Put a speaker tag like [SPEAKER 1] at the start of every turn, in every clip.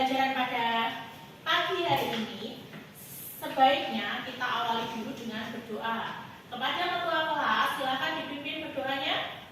[SPEAKER 1] pembelajaran pada pagi hari ini, sebaiknya kita awali dulu dengan berdoa. Kepada ketua kelas, silakan dipimpin berdoanya.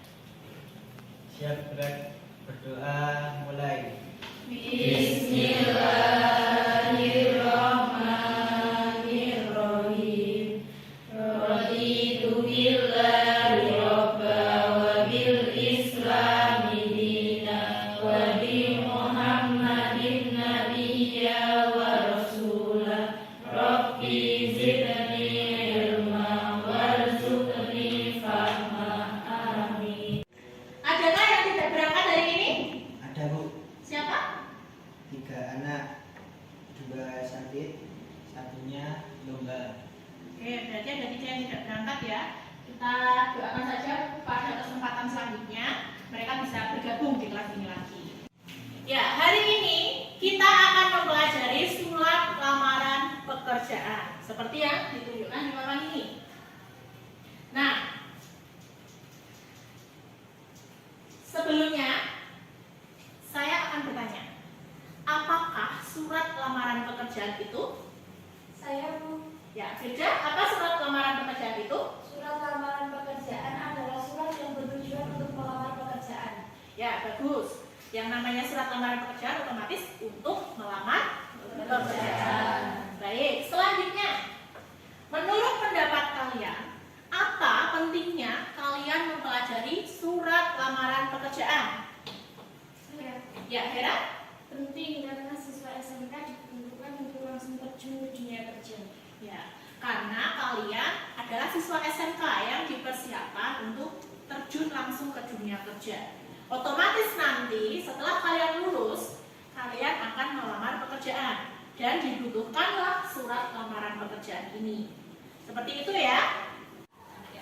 [SPEAKER 2] Siap, berat. Berdoa mulai.
[SPEAKER 3] Bismillahirrahmanirrahim. Raditu billahi robba wa bil islami dina wa bi Muhammadin nabiyya wa rasulah. Rabbi zidni ilma warzuqni fahma. Amin.
[SPEAKER 1] Adakah yang tidak berangkat hari ini?
[SPEAKER 2] Ada, Bu.
[SPEAKER 1] Siapa?
[SPEAKER 2] 3 anak, 2 sakit, 1-nya lomba.
[SPEAKER 1] Oke, berarti ada 3 yang tidak berangkat ya. Kita doakan saja pada kesempatan selanjutnya mereka bisa bergabung di kelas ini lagi. Ya, hari ini kita akan mempelajari surat lamaran pekerjaan seperti yang ditunjukkan di papan ini. Nah, sebelumnya saya akan bertanya, apakah surat lamaran pekerjaan itu?
[SPEAKER 3] Saya Bu.
[SPEAKER 1] Ya, beda. Apa surat lamaran pekerjaan itu?
[SPEAKER 3] Surat lamaran pekerjaan adalah surat yang bertujuan untuk melamar pekerjaan.
[SPEAKER 1] Ya, bagus. Yang namanya surat lamaran pekerjaan otomatis untuk melamar pekerjaan. Baik, selanjutnya. Menurut pendapat kalian, apa pentingnya kalian mempelajari surat lamaran pekerjaan? Ya, Hera?
[SPEAKER 3] Penting karena siswa SMK diperuntukkan untuk langsung terjun ke dunia kerja.
[SPEAKER 1] Ya, karena kalian adalah siswa SMK yang dipersiapkan untuk terjun langsung ke dunia kerja. Otomatis nanti setelah kalian lulus, kalian akan melamar pekerjaan dan dibutuhkanlah surat lamaran pekerjaan ini. Seperti itu ya.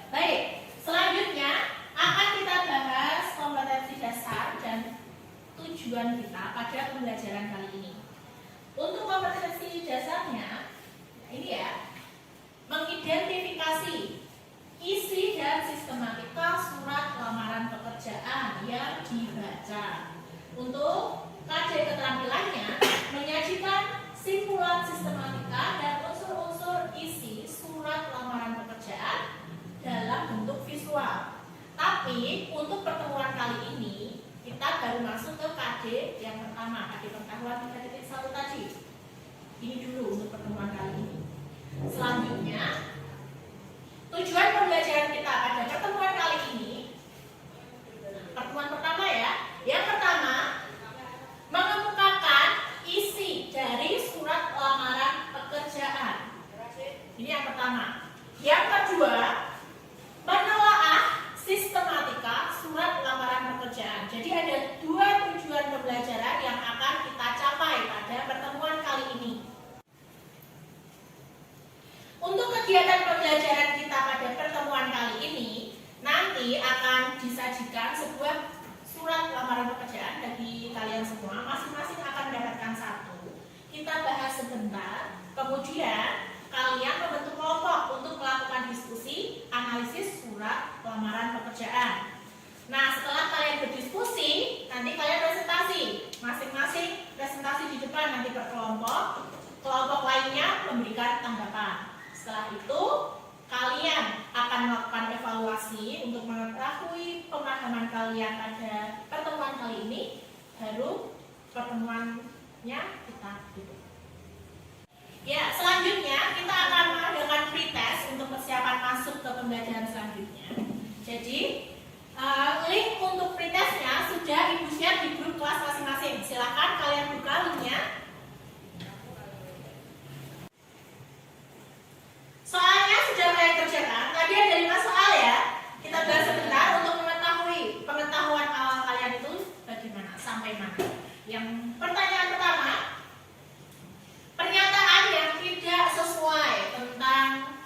[SPEAKER 1] Baik, selanjutnya akan kita bahas kompetensi dasar dan tujuan kita pada pembelajaran kali ini. Untuk kompetensi dasarnya, ini ya, mengidentifikasi isi dan sistematika surat lamaran pekerjaan yang dibaca. Untuk KJ keterampilannya, menyajikan simpulan sistematika dan unsur-unsur isi surat lamaran pekerjaan dalam bentuk visual. Tapi untuk pertemuan kali ini kita baru masuk ke KD yang pertama, KD pengetahuan 3.1 tadi. Ini dulu untuk pertemuan kali ini. Selanjutnya, tujuan pembelajaran kita pada pertemuan kali ini, pertemuan pertama ya. Yang pertama, mengemukakan isi dari surat lamaran pekerjaan. Ini yang pertama. Yang kedua, menelaah sistematika surat lamaran pekerjaan. Jadi ada 2 tujuan pembelajaran yang akan kita capai pada pertemuan kali ini. Untuk kegiatan pembelajaran kita pada pertemuan kali ini, nanti akan disajikan sebuah surat lamaran pekerjaan bagi kalian semua. Masing-masing akan mendapatkan 1. Kita bahas sebentar, kemudian kalian membentuk kelompok untuk melakukan diskusi, analisis surat lamaran pekerjaan. Nah, setelah kalian berdiskusi, nanti kalian presentasi. Masing-masing presentasi di depan nanti berkelompok. Kelompok lainnya memberikan tanggapan. Setelah itu, kalian akan melakukan evaluasi untuk mengetahui pemahaman kalian pada pertemuan kali ini. Baru pertemuannya kita tutup. Ya, selanjutnya kita akan mengadakan pretest untuk persiapan masuk ke pembelajaran selanjutnya. Jadi, link untuk pretestnya sudah Ibu share di grup kelas masing-masing. Silakan kalian buka linknya. Soalnya sudah kalian kerjakan. Tadi ada 5 soal ya. Kita bahas sebentar untuk mengetahui pengetahuan awal kalian itu bagaimana, sampai mana. Yang pertanyaan pertama, pernyataan yang tidak sesuai tentang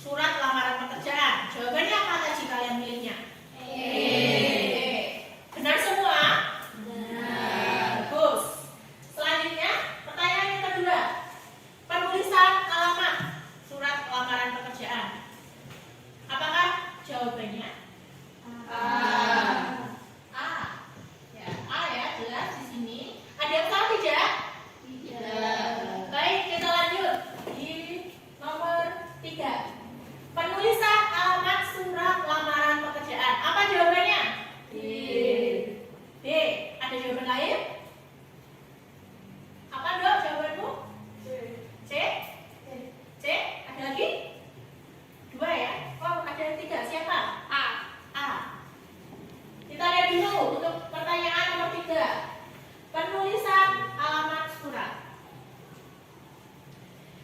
[SPEAKER 1] surat lamaran pekerjaan. Jawabannya apa tadi kalian pilihnya? Benar semua? Benar. Bagus. Selanjutnya, pertanyaan yang kedua. Penulisan alamat surat lamaran pekerjaan. Apakah jawabannya? A. A. Ya, A ya, jelas di sini. Ada yang salah tidak? jawaban lain? Apa dok jawabanmu? C? C? Ada lagi? 2 ya? Oh, ada 3. Siapa? A. Kita lihat dulu untuk pertanyaan nomor 3. Penulisan alamat surat.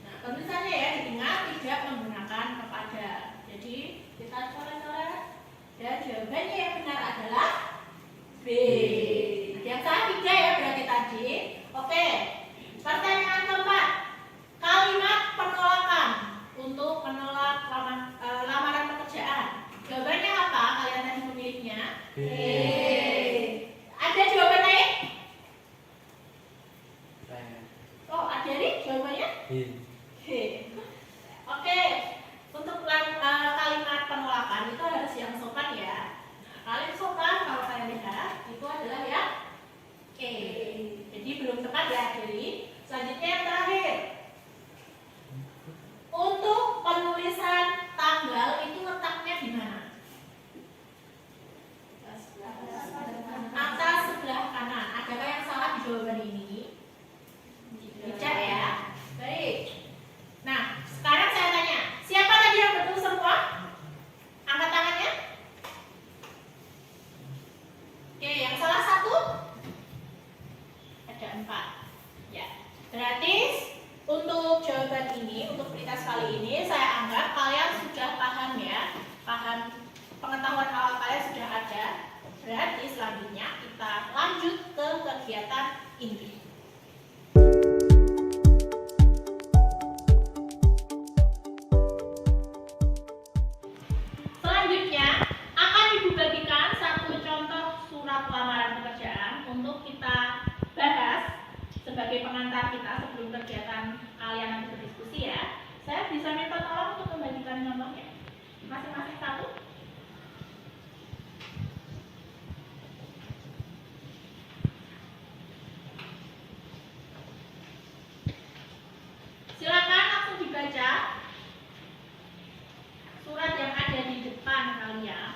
[SPEAKER 1] Nah, penulisannya ya didengar tidak menggunakan kepada. Jadi kita coret-coret dan jawabannya yang benar adalah B. Yang salah 3 ya berarti tadi. Oke. Pertanyaan keempat. Kalimat penolakan untuk menolak lamaran pekerjaan. Jawabannya apa? Kalian tadi memilihnya? B. Ada jawaban lain? Oh, ada nih jawabannya? B. Oke. Untuk kalimat penolakan itu harus yang sopan ya. Nah, kalian sopan kalau kalian lihat itu adalah ya E. Jadi belum tepat ya. Jadi selanjutnya yang terakhir. Untuk penulisan tanggal itu letaknya di mana? Atas sebelah kanan. Adakah yang salah di jawaban ini? Tidak ya. Baik. Nah, sekarang saya tanya, siapa tadi yang betul semua? Angkat tangannya. Oke, yang salah 1? Ada 4. Ya. Berarti untuk jawaban ini, untuk pretest kali ini, saya anggap kalian sudah paham ya. Paham, pengetahuan awal kalian sudah ada. Berarti selanjutnya kita lanjut ke kegiatan inti. Selanjutnya akan dibagikan satu contoh surat lamaran pekerjaan untuk kita bahas sebagai pengantar kita sebelum kegiatan kalian nanti berdiskusi ya. Saya bisa minta tolong untuk membagikan contohnya masing-masing satu. Silakan langsung dibaca surat yang ada di depan kalian.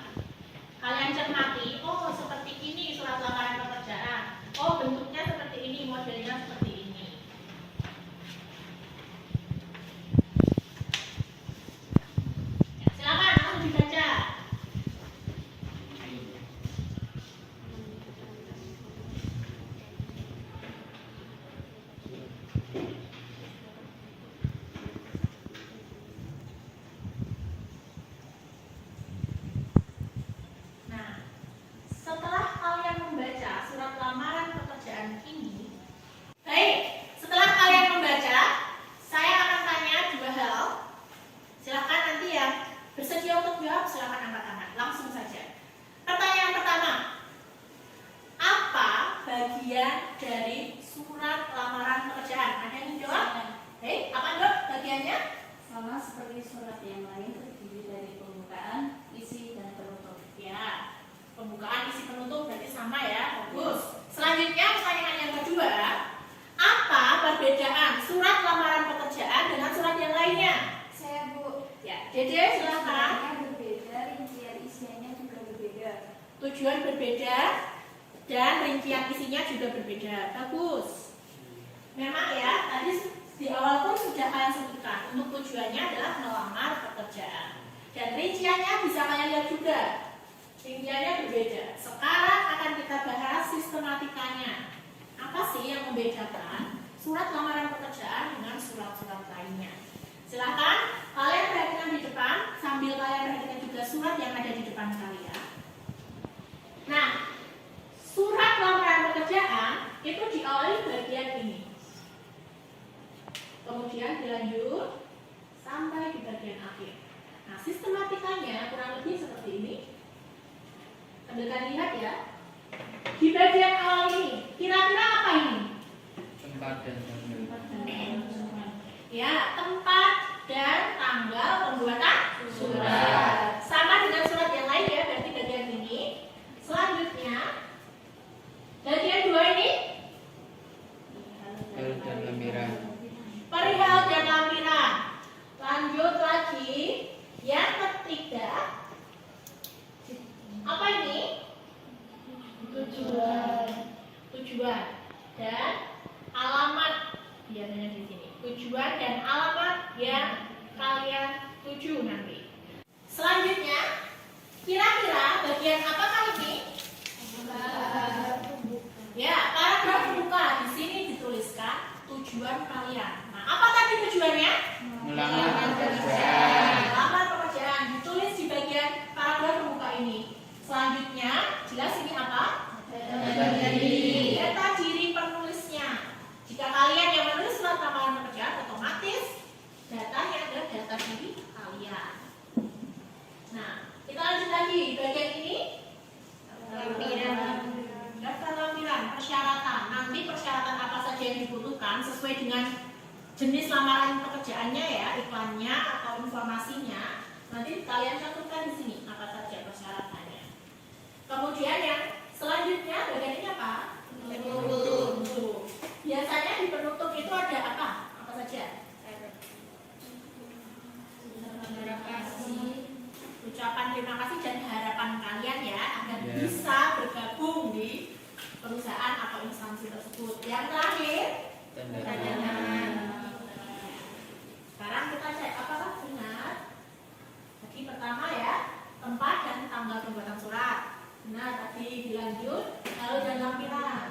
[SPEAKER 1] Kalian cermati, oh seperti ini surat lamaran pekerjaan. Oh bentuknya seperti ini, modelnya seperti ini. Ya, silakan langsung dibaca. Nah, setelah kalian membaca surat lamaran pekerjaan ini, baik, setelah kalian membaca, saya akan tanya 2 hal. Silakan nanti yang bersedia untuk jawab, silakan angkat tangan, langsung saja. Pertanyaan pertama, apa bagian dari surat lamaran pekerjaan? Ada yang jawab? Apa dok bagiannya?
[SPEAKER 3] Sama seperti surat yang lain, terdiri dari pembukaan, isi, dan penutup.
[SPEAKER 1] Ya, pembukaan isi penutup berarti sama ya, bagus. Selanjutnya pertanyaan yang kedua, apa perbedaan surat lamaran pekerjaan dengan surat yang lainnya?
[SPEAKER 3] Saya Bu.
[SPEAKER 1] Ya, Dede silakan.
[SPEAKER 3] Tujuannya berbeda, rincian isinya juga berbeda.
[SPEAKER 1] Tujuan berbeda dan rincian isinya juga berbeda. Bagus. Memang ya, tadi di awal pun sudah kalian sebutkan untuk tujuannya adalah melamar pekerjaan. Dan rinciannya bisa kalian lihat juga. Rinciannya berbeda. Sekarang akan kita bahas sistematikanya. Apa sih yang membedakan surat lamaran pekerjaan dengan surat-surat lainnya? Silakan kalian perhatikan di depan sambil kalian perhatikan juga surat yang ada di depan kalian. Nah, surat lamaran pekerjaan itu diawali bagian ini. Kemudian dilanjut sampai di bagian akhir. Nah, sistematikanya kurang lebih seperti ini. Sambil kalian lihat ya. Di bagian awal ini, kira-kira apa ini?
[SPEAKER 2] Tempat dan tanggal.
[SPEAKER 1] Ya, tempat dan tanggal pembuatan surat. Sama dengan surat yang lain ya, berarti bagian ini. Selanjutnya, bagian 2 ini
[SPEAKER 2] Dan lampiran.
[SPEAKER 1] perihal dan lampiran. Lanjut lagi, yang ketiga, apa ini? Tujuan. tujuan dan alamat, biasanya di sini. Tujuan dan alamat yang kalian tuju nanti. Selanjutnya, kira-kira bagian apa kali ini? Ya, paragraf pembuka. Di sini dituliskan tujuan kalian. Nah, apa tadi tujuannya?
[SPEAKER 2] Melamar pekerjaan.
[SPEAKER 1] Melamar pekerjaan ditulis di bagian paragraf pembuka ini. Selanjutnya, jelas ini apa? Data diri penulisnya. Jika kalian yang menulis surat lamaran pekerjaan, otomatis datanya adalah data diri kalian. Nah, kita lanjut lagi bagian ini. Daftar lampiran, persyaratan. Nanti persyaratan apa saja yang dibutuhkan sesuai dengan jenis lamaran pekerjaannya ya, iklannya atau informasinya. Nanti kalian cantumkan di sini apa saja persyaratannya. Kemudian yang selanjutnya bagian ini apa? Penutup. Biasanya di penutup itu ada apa? Apa saja? Terima kasih. Ucapan terima kasih dan harapan kalian ya agar bisa bergabung di perusahaan atau instansi tersebut. Yang terakhir,
[SPEAKER 2] Tanda
[SPEAKER 1] tanda tangan. Sekarang kita cek apakah benar. Tadi pertama ya, tempat dan tanggal pembuatan surat. Benar, tadi dilanjut. Lalu dan lampiran.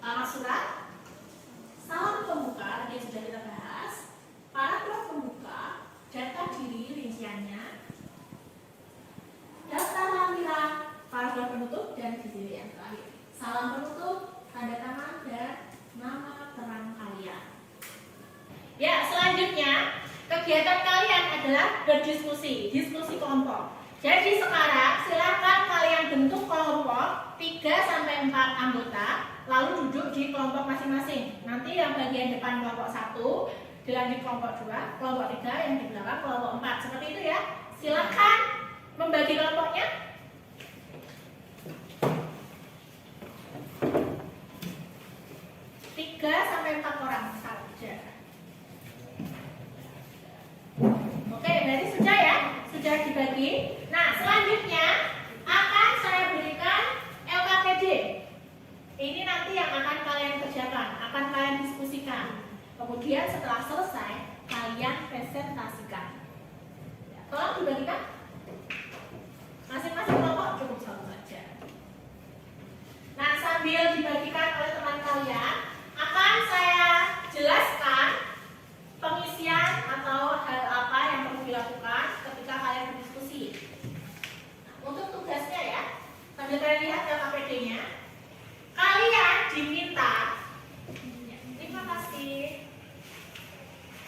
[SPEAKER 1] Alamat surat, salam pembuka yang sudah kita bahas, paragraf pembuka, data diri rinciannya, daftar lampiran, paragraf penutup dan diri yang terakhir. Salam penutup, tanda tangan dan nama terang kalian. Ya, selanjutnya kegiatan kalian adalah berdiskusi, diskusi kelompok. Jadi sekarang silakan kalian bentuk kelompok 3-4 anggota, lalu duduk di kelompok masing-masing. Nanti yang bagian depan kelompok 1, dilanjut kelompok 2, kelompok 3, yang di belakang kelompok 4. Seperti itu ya. Silakan membagi kelompoknya. Tiga sampai 4 orang saja. Oke, berarti sudah ya, sudah dibagi. Nah, selanjutnya akan saya berikan LKPD. Ini nanti yang akan kalian kerjakan, akan kalian diskusikan. Kemudian setelah selesai, kalian presentasikan. Ya, tolong dibagikan. Masing-masing kelompok cukup satu saja. Nah, sambil dibagikan oleh teman kalian, akan saya jelaskan pengisian atau hal apa yang perlu dilakukan ketika kalian berdiskusi. Nah, untuk tugasnya ya, sambil kalian lihat LKPD-nya, kalian diminta, ya, terima kasih,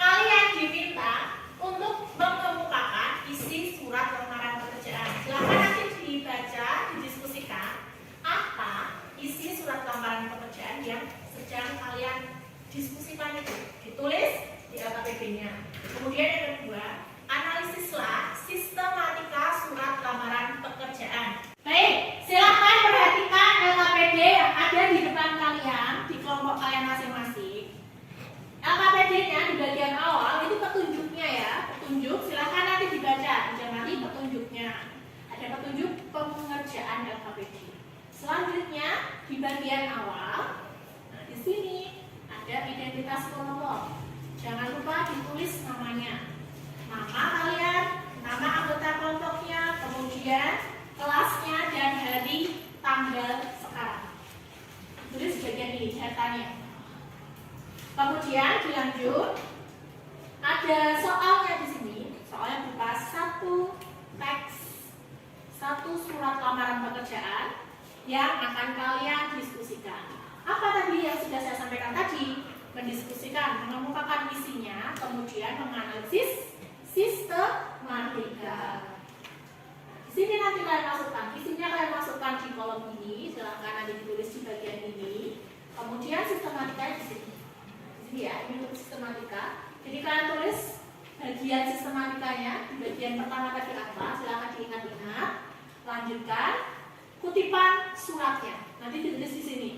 [SPEAKER 1] kalian diminta untuk mengemukakan isi surat lamaran pekerjaan. Silakan nanti dibaca, didiskusikan apa isi surat lamaran pekerjaan yang sedang kalian diskusikan itu, ditulis di LKPD-nya. Kemudian yang kedua, analisislah sistematika surat lamaran pekerjaan. Baik, silakan perhatikan LKPD yang ada di depan kalian, di kelompok kalian masing-masing. LKPD-nya di bagian awal itu petunjuknya ya, petunjuk. Silakan nanti dibaca, dicermati petunjuknya. Ada petunjuk pengerjaan LKPD. Selanjutnya di bagian awal, nah di sini ada identitas kelompok. Jangan lupa ditulis namanya, nama kalian, nama anggota kelompoknya, kemudian kelasnya dan hari tanggal sekarang. Tulis di bagian ini datanya. Kemudian dilanjut, ada soalnya di sini. Soalnya berupa satu teks, satu surat lamaran pekerjaan yang akan kalian diskusikan. Apa tadi yang sudah saya sampaikan tadi? Mendiskusikan, mengemukakan isinya, kemudian menganalisis sistematika. Di sini nanti kalian masukkan, isinya kalian masukkan di kolom ini, silahkan nanti ditulis di bagian ini. Kemudian sistematika di sini. Di sini ya, ini untuk sistematika. Jadi kalian tulis bagian sistematikanya di bagian pertama tadi apa? Silahkan diingat-ingat. Lanjutkan kutipan suratnya. Nanti ditulis di sini.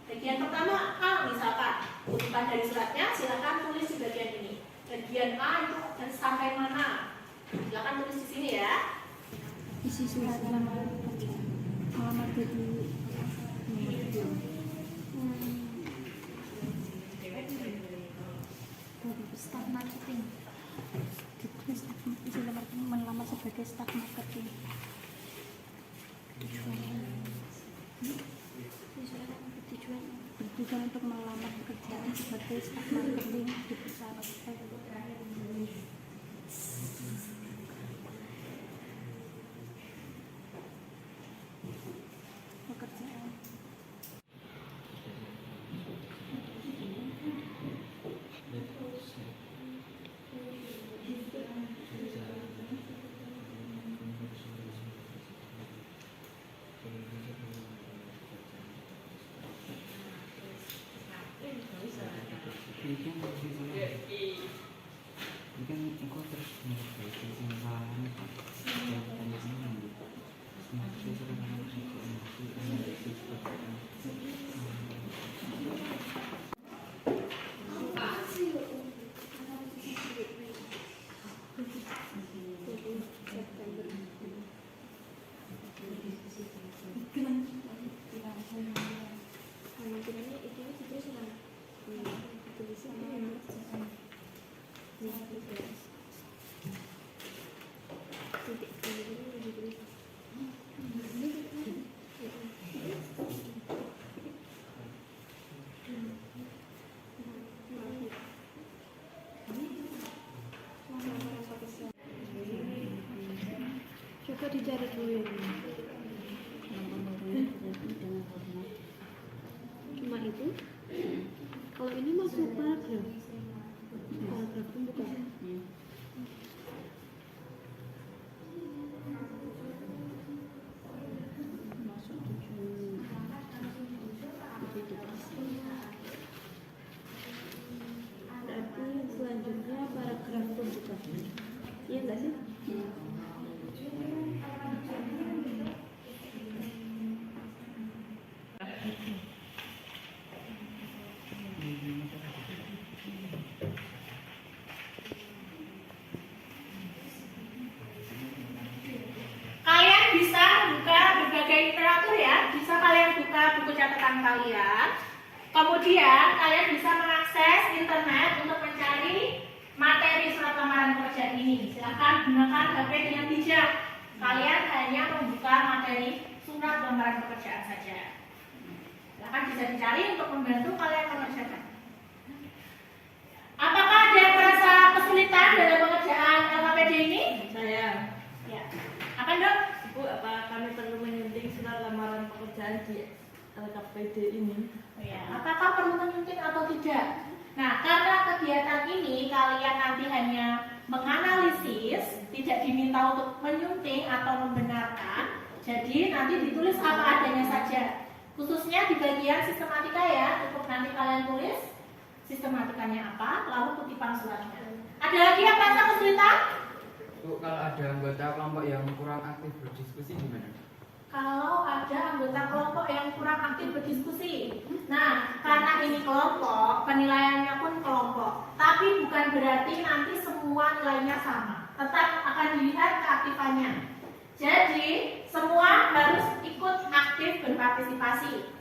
[SPEAKER 1] Bagian pertama A misalkan, kutipan dari suratnya silakan tulis di bagian ini. Bagian A itu dan sampai mana? Silakan tulis di sini ya.
[SPEAKER 4] Isi surat lamaran pekerjaan, alamat kedua. bertujuan untuk melamar pekerjaan sebagai staf marketing di perusahaan website. Pekerjaan.
[SPEAKER 2] Ikan aku terus memperbaiki kesalahan Pak. Yang tanya ini semakin sering analisis pekerjaan.
[SPEAKER 4] Coba dicari dulu ya. Cuma itu. Kalau ini masuk paragraf. Paragraf pun bukan.
[SPEAKER 3] Masuk tujuan
[SPEAKER 4] Berarti selanjutnya paragraf pun bukan. Iya nggak sih?
[SPEAKER 1] Kalian bisa buka berbagai literatur ya, bisa kalian buka buku catatan kalian. Kemudian kalian bisa mengakses internet untuk mencari materi surat lamaran pekerjaan ini. Silahkan gunakan HP dengan bijak. Kalian hanya membuka materi surat lamaran pekerjaan saja. Silahkan bisa dicari untuk membantu kalian mengerjakan. Apakah ada yang merasa kesulitan dalam pengerjaan LKPD ini?
[SPEAKER 5] Saya,
[SPEAKER 1] Ya. Akan dok?
[SPEAKER 5] Bu, apa kami perlu menyunting surat lamaran pekerjaan di LKPD ini?
[SPEAKER 1] Ya, apakah perlu menyunting atau tidak? Nah, karena kegiatan ini kalian nanti hanya menganalisis, tidak diminta untuk menyunting atau membenarkan. Jadi nanti ditulis apa adanya saja. Khususnya di bagian sistematika ya, cukup nanti kalian tulis sistematikanya apa, lalu kutipan suratnya. Ada lagi yang merasa kesulitan?
[SPEAKER 2] Bu, kalau ada anggota kelompok yang kurang aktif berdiskusi gimana?
[SPEAKER 1] Kalau ada anggota kelompok yang kurang aktif berdiskusi. Nah, karena ini kelompok, penilaiannya pun kelompok. Tapi bukan berarti nanti semua nilainya sama. Tetap akan dilihat keaktifannya. Jadi, semua harus ikut aktif berpartisipasi.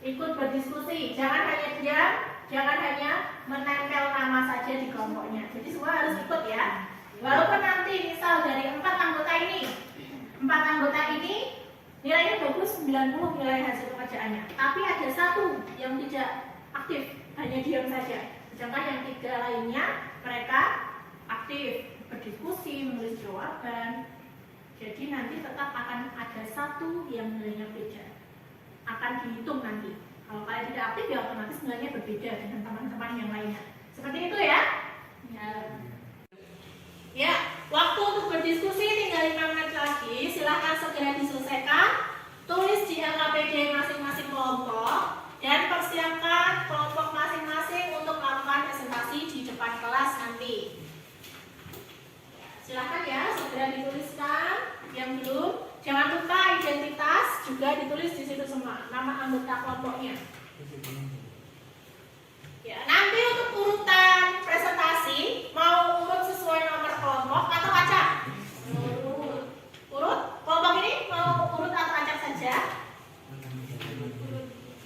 [SPEAKER 1] Ikut berdiskusi. Jangan hanya diam, jangan hanya menempel nama saja di kelompoknya. Jadi semua harus ikut ya. Walaupun nanti misal dari 4 anggota ini nilainya bagus 90 nilai hasil pekerjaannya, tapi ada 1 yang tidak aktif, hanya diam saja. Sedangkan yang 3 lainnya mereka aktif, berdiskusi, menulis jawaban. Jadi nanti tetap akan ada 1 yang nilainya beda. Akan dihitung nanti. Kalau kalian tidak aktif ya otomatis nilainya berbeda dengan teman-teman yang lainnya. Seperti itu ya. Ya, waktu untuk berdiskusi tinggal 5 menit lagi. Silahkan segera diselesaikan. Tulis di LKPD masing-masing kelompok dan persiapkan kelompok masing-masing untuk melakukan presentasi di depan kelas nanti. Silahkan ya, segera dituliskan. Yang belum, jangan lupa identitas juga ditulis di situ semua, nama anggota kelompoknya. Ya, nanti untuk urutan presentasi mau urut sesuai nomor kelompok atau acak? Urut? Kelompok ini mau urut atau acak saja?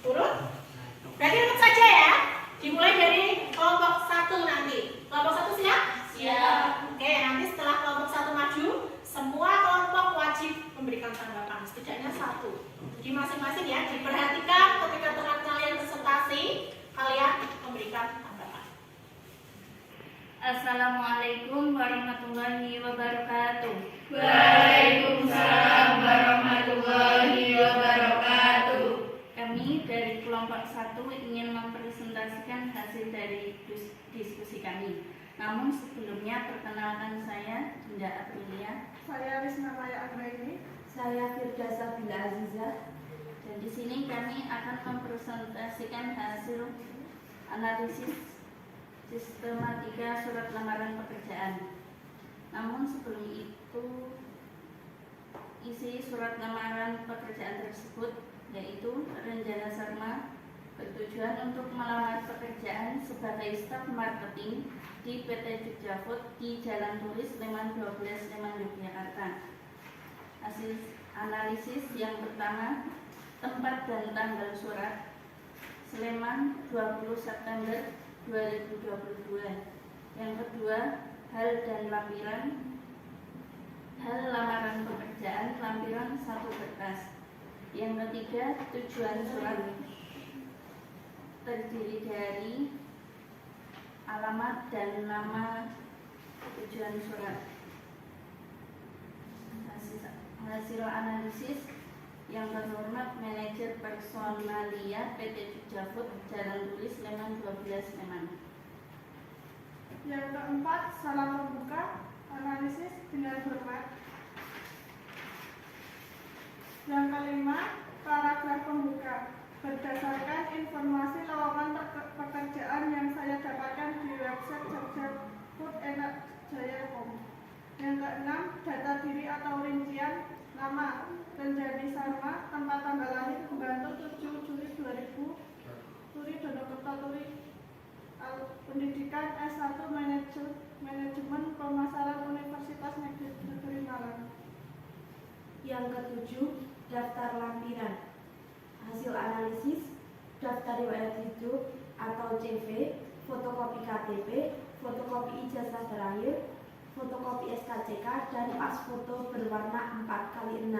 [SPEAKER 1] Urut? Berarti urut saja ya. Dimulai dari kelompok 1 nanti. Kelompok 1 siap? Siap. Oke, nanti setelah kelompok 1 maju, semua kelompok wajib memberikan tanggapan, setidaknya 1. Jadi masing-masing ya diperhatikan ketika
[SPEAKER 3] warahmatullahi wabarakatuh.
[SPEAKER 5] Waalaikumsalam warahmatullahi wabarakatuh.
[SPEAKER 3] Kami dari kelompok 1 ingin mempresentasikan hasil dari diskusi kami. Namun sebelumnya perkenalkan saya Dinda Aprilia.
[SPEAKER 5] Saya Risma Maya Anggraini.
[SPEAKER 3] Saya Firdausa Bila Azizah. Dan di sini kami akan mempresentasikan hasil analisis sistematika surat lamaran pekerjaan. Namun sebelum itu, isi surat lamaran pekerjaan tersebut yaitu rencana Sarma bertujuan untuk melamar pekerjaan sebagai staf marketing di PT Jogja Food di Jalan Turis Sleman 12, Sleman, Yogyakarta. Hasil analisis yang pertama, tempat dan tanggal surat Sleman 20 September 2022. Yang kedua, hal dan lampiran. Hal lamaran pekerjaan lampiran 1 kertas. Yang ketiga, tujuan surat terdiri dari alamat dan nama tujuan surat. Hasil analisis yang terhormat manajer personalia PT Jogja Food Jalan Turis Sleman 12, Sleman.
[SPEAKER 5] Yang keempat, salam pembuka analisis dengan hormat. Yang kelima, paragraf pembuka. Berdasarkan informasi lowongan pekerjaan yang saya dapatkan di website Jogja Food Enak Jaya.com. Yang keenam, data diri atau rincian nama Renjani Sarma, tempat tanggal lahir Bantul 7 Juli 2000, Turi Donokerto Turi, pendidikan S1 Manajemen Pemasaran Universitas Negeri Malang.
[SPEAKER 6] Yang ketujuh, daftar lampiran. Hasil analisis, daftar riwayat hidup atau CV, fotokopi KTP, fotokopi ijazah terakhir, fotokopi SKCK, dan pas foto berwarna 4x6.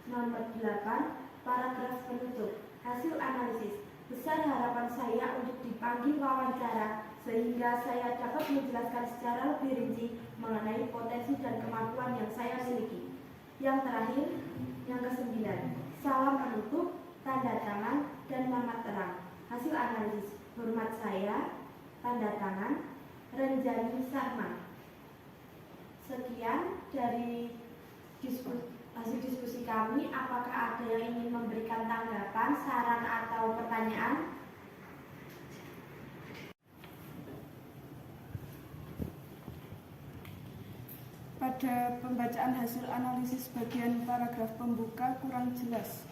[SPEAKER 6] Nomor 8, paragraf penutup. Hasil analisis, besar harapan saya untuk dipanggil wawancara sehingga saya dapat menjelaskan secara lebih rinci mengenai potensi dan kemampuan yang saya miliki. Yang terakhir, yang ke-9, salam penutup, tanda tangan, dan nama terang. Hasil analisis, hormat saya, tanda tangan, Renjani Sarma. Sekian dari hasil diskusi kami. Apakah ada yang ingin memberikan tanggapan, saran, atau pertanyaan?
[SPEAKER 5] Pada pembacaan hasil analisis bagian paragraf pembuka kurang jelas.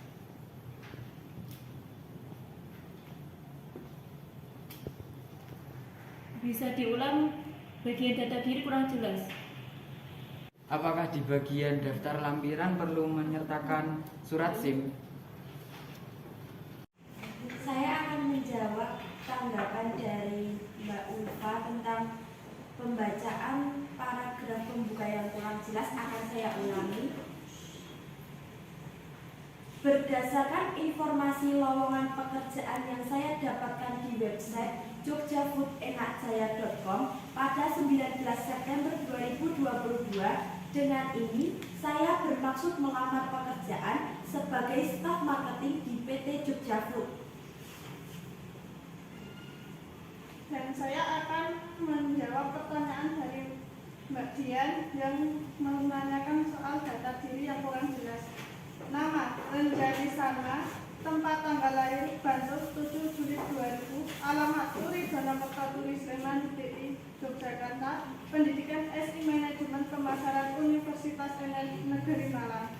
[SPEAKER 7] Bisa diulang, bagian data diri kurang jelas.
[SPEAKER 2] Apakah di bagian daftar lampiran perlu menyertakan surat SIM?
[SPEAKER 6] Saya akan menjawab tanggapan dari Mbak Ulfa tentang pembacaan paragraf pembuka yang kurang jelas. Akan saya ulangi. Berdasarkan informasi lowongan pekerjaan yang saya dapatkan di website jogjafoodeenakjaya.com pada 19 September 2022, dengan ini saya bermaksud melamar pekerjaan sebagai staf marketing di PT Jogja Food.
[SPEAKER 5] Dan saya akan menjawab pertanyaan dari Mbak Dian yang menanyakan soal data diri yang kurang jelas. Nama Renjani Sarma, tempat tanggal lahir Bantul 7 Juli 2000, alamat Turi Donokerto Turi Sleman DI Yogyakarta, pendidikan SI Manajemen Pemasaran Universitas Negeri Malang.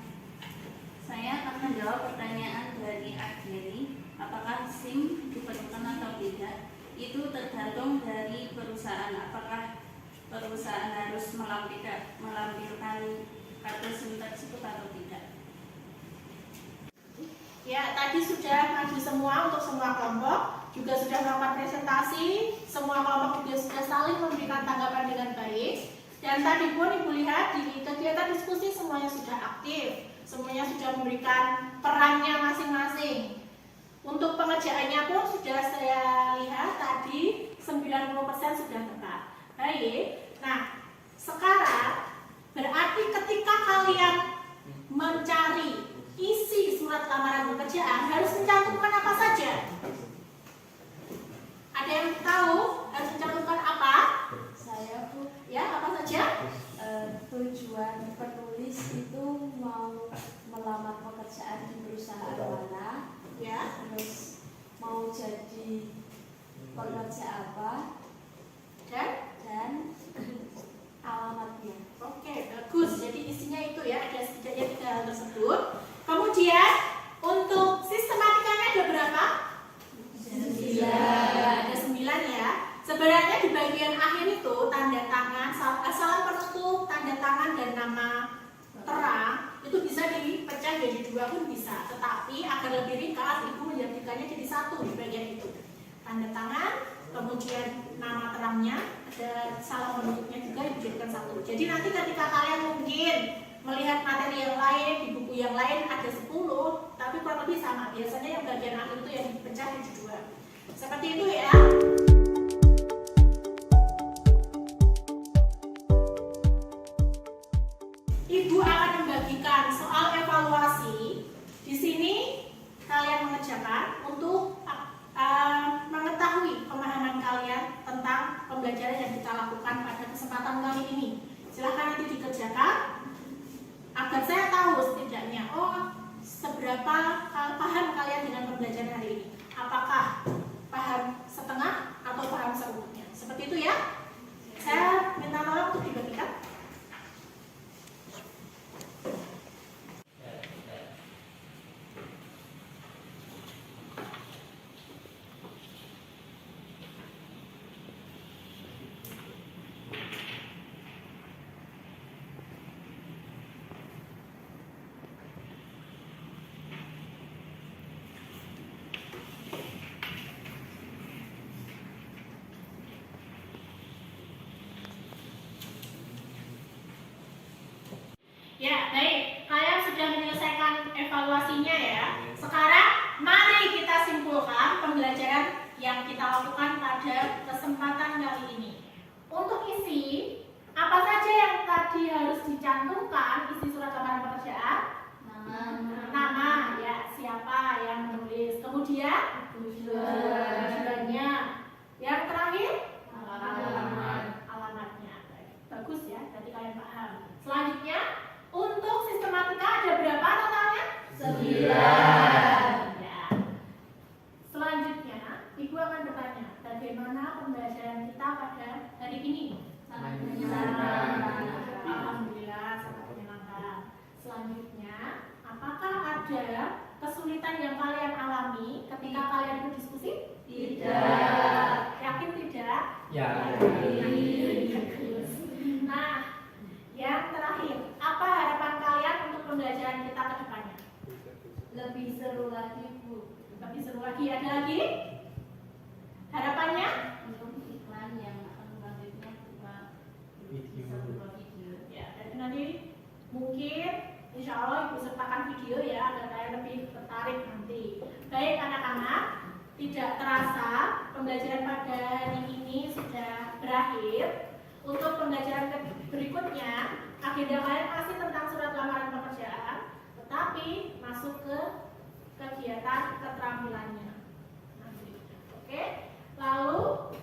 [SPEAKER 3] Saya akan menjawab pertanyaan dari Agiri, apakah SIM diperlukan atau tidak. Itu tergantung dari perusahaan, apakah perusahaan harus melampirkan kartu SIM tersebut atau tidak.
[SPEAKER 1] Ya, tadi sudah maju semua untuk semua kelompok, juga sudah melakukan presentasi, semua kelompok juga sudah saling memberikan tanggapan dengan baik. Dan tadi pun Ibu lihat di kegiatan diskusi semuanya sudah aktif, semuanya sudah memberikan perannya masing-masing. Untuk pengerjaannya pun sudah saya lihat tadi 90% sudah tepat. Baik, nah sekarang kalian mencari isi surat lamaran pekerjaan harus mencantumkan apa saja? Ada yang tahu harus mencantumkan apa?
[SPEAKER 6] Saya Bu,
[SPEAKER 1] Ya, apa saja?
[SPEAKER 6] tujuan penulis itu mau melamar pekerjaan di perusahaan mana,
[SPEAKER 1] Ya.
[SPEAKER 6] terus mau jadi pekerja apa, dan alamatnya.
[SPEAKER 1] Oke, bagus. Jadi isinya itu ya, ada setidaknya 3 hal tersebut. Kemudian untuk sistematikanya ada berapa? 9. Ada 9 ya. Sebenarnya di bagian akhir itu tanda tangan, salam penutup, tanda tangan dan nama terang itu bisa dipecah jadi 2 pun bisa. Tetapi agar lebih ringkas, ibu menjadikannya jadi 1 di bagian itu. Tanda tangan, kemudian nama terangnya, ada salam penutupnya juga dijadikan 1. Jadi nanti ketika kalian mungkin melihat materi yang lain di buku yang lain ada 10, tapi kurang lebih sama. Biasanya yang bagian akhir itu yang dipecah jadi 2. Seperti itu ya. Ibu akan membagikan soal evaluasi. Di sini kalian mengerjakan untuk mengetahui pemahaman kalian tentang pembelajaran yang kita lakukan pada kesempatan kali ini. Silahkan nanti dikerjakan agar saya tahu setidaknya seberapa paham kalian dengan pembelajaran hari ini. Apakah paham setengah atau paham seutuhnya? Seperti itu ya. Saya minta tolong untuk dibagikan. Ya, baik. Kalian sudah menyelesaikan evaluasinya ya. Sekarang mari kita simpulkan pembelajaran yang kita lakukan pada kesempatan kali ini. Untuk isi, apa saja yang tadi harus dicantumkan isi surat lamaran pekerjaan? Nama, ya, siapa yang menulis. Kemudian tujuannya. Yang terakhir alamatnya. Bagus ya, tadi kalian paham. Selanjutnya untuk sistematika ada berapa totalnya? 9. Ya. Selanjutnya, Ibu akan bertanya, bagaimana pembelajaran kita pada hari ini? Alhamdulillah, sangat menyenangkan. Selanjutnya, apakah ada kesulitan yang kalian alami ketika kalian berdiskusi? Tidak. Yakin tidak?
[SPEAKER 2] Ya.
[SPEAKER 1] Nah, yang terakhir, apa harapan kalian untuk pembelajaran kita ke depannya?
[SPEAKER 3] Lebih seru lagi Bu,
[SPEAKER 1] Lebih seru lagi, ada lagi? Harapannya?
[SPEAKER 3] untuk iklan yang akan selanjutnya berupa
[SPEAKER 2] Video.
[SPEAKER 3] video.
[SPEAKER 1] Ya, dan nanti mungkin insya Allah Ibu sertakan video ya, agar kalian lebih tertarik nanti. Baik anak-anak, tidak terasa pembelajaran pada hari ini sudah berakhir. Untuk pembelajaran berikutnya, agenda kalian masih tentang surat lamaran pekerjaan, tetapi masuk ke kegiatan keterampilannya. Oke? Lalu,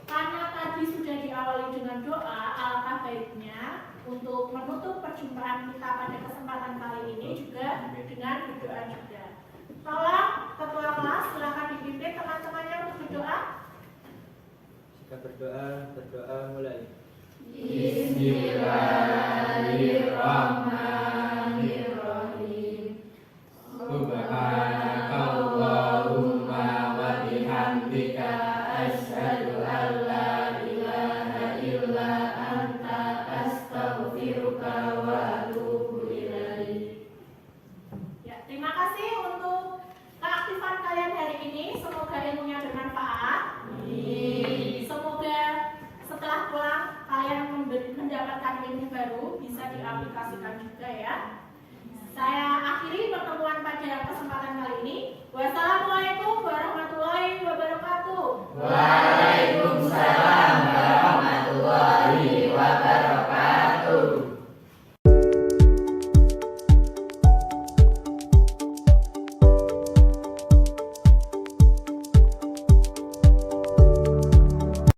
[SPEAKER 1] karena tadi sudah diawali dengan doa, alangkah baiknya untuk menutup perjumpaan kita pada kesempatan kali ini juga dengan berdoa juga. Tolong ketua kelas silakan dipimpin teman-temannya untuk berdoa.
[SPEAKER 2] Jika berdoa mulai.
[SPEAKER 3] Bismillahirrahmanirrahim.
[SPEAKER 2] Subhanakallahumma wa bihamdika
[SPEAKER 3] Asyhadu an la ilaha illa anta astaghfiruka wa atubu ilaik.
[SPEAKER 1] Ya, terima kasih untuk keaktifan kalian hari ini. Semoga ilmunya bermanfaat. Semoga setelah pulang kalian mendapatkan ilmu baru, bisa diaplikasikan juga ya. Saya akhiri pertemuan pada kesempatan kali ini. Wassalamualaikum warahmatullahi